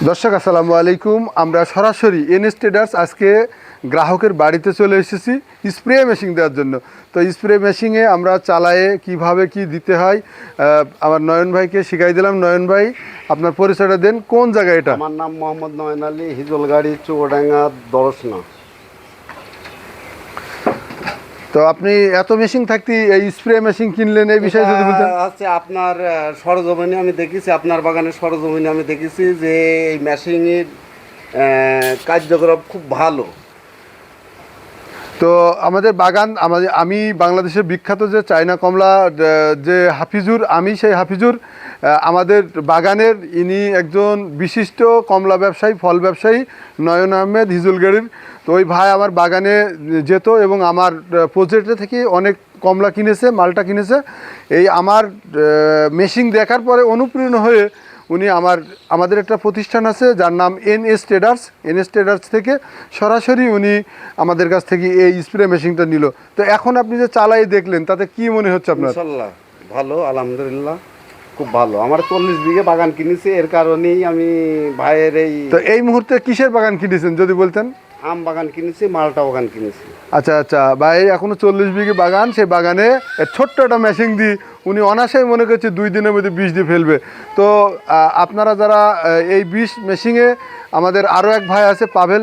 দর্শক আসসালামু আলাইকুম। আমরা সরাসরি এনএস ট্রেডার্স আজকে গ্রাহকের বাড়িতে চলে এসেছি স্প্রে মেশিন দেওয়ার জন্য। তো স্প্রে মেশিনে আমরা চালায়ে কিভাবে কি দিতে হয় আমার নয়ন ভাইকে শিখাই দিলাম। নয়ন ভাই, আপনার পরিচয়টা দেন, কোন জায়গায় এটা? আমার নাম মোহাম্মদ নয়ন আলী, হিজলগাড়ি, চৌডাঙ্গা, দরসনা। তো আপনি এত মেশিন থাকতে এই স্প্রে মেশিন কিনলেন, এই বিষয়ে যদি বলতেন। হচ্ছে আপনার সরজমিনে আমি দেখেছি, আপনার বাগানের সরজমিনে আমি দেখেছি যে এই মেশিনের কার্যকলাপ খুব ভালো। তো আমাদের বাগান, আমি বাংলাদেশের বিখ্যাত যে চায়না কমলা যে হাফিজুর, আমি সেই হাফিজুর আমাদের বাগানের ইনি একজন বিশিষ্ট কমলা ব্যবসায়ী, ফল ব্যবসায়ী নয়ন আহমেদ হিজলগাড়ির। তো ওই ভাই আমার বাগানে যেত এবং আমার প্রজেক্টে থেকে অনেক কমলা কিনেছে, মালটা কিনেছে। এই আমার মেশিন দেখার পরে অনুপ্রেরণা হয়ে উনি আমাদের একটা প্রতিষ্ঠান আছে যার নাম এনএস ট্রেডার্স থেকে সরাসরি উনি আমাদের কাছ থেকে এই স্প্রে মেশিনটা নিল। তো এখন আপনি যে চালাই দেখলেন, তাতে কি মনে হচ্ছে আপনার? ইনশাল্লাহ ভালো, আলহামদুলিল্লাহ খুব ভালো। আমার 40 বিঘে বাগান কিনেছি, এর কারণেই আমি ভাইয়ের তো এই মুহূর্তে কিসের বাগান কিনেছেন যদি বলতেন? আম বাগান কিনেছি, মালটা বাগান কিনেছি। আচ্ছা, ভাই এখনো 40 বিঘে বাগান, সেই বাগানে ছোট্ট একটা মেশিন দিয়ে উনি অনায়াসেই মনে করছে 2 দিনের মধ্যে বিষ দিয়ে ফেলবে। তো আপনারা যারা এই বিষ মেশিনে, আমাদের আরও এক ভাই আছে পাভেল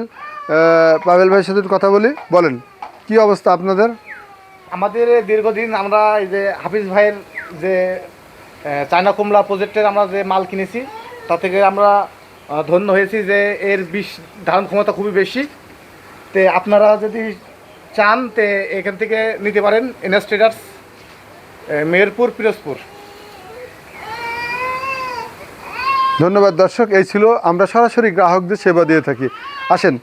ভাইয়ের সাথে কথা বলেন কি অবস্থা আপনাদের? আমাদের দীর্ঘদিন আমরা এই যে হাফিজ ভাইয়ের যে চায়না কমলা প্রজেক্টের আমরা যে মাল কিনেছি, তা থেকে আমরা ধন্য হয়েছি যে এর বিষ ধারণ ক্ষমতা খুবই বেশি। তে আপনারা যদি চান তে এখান থেকে নিতে পারেন, এনএস ট্রেডার্স, মেহেরপুর, পিরোজপুর। ধন্যবাদ দর্শক, এই ছিল, আমরা সরাসরি গ্রাহকদের সেবা দিয়ে থাকি। আসেন।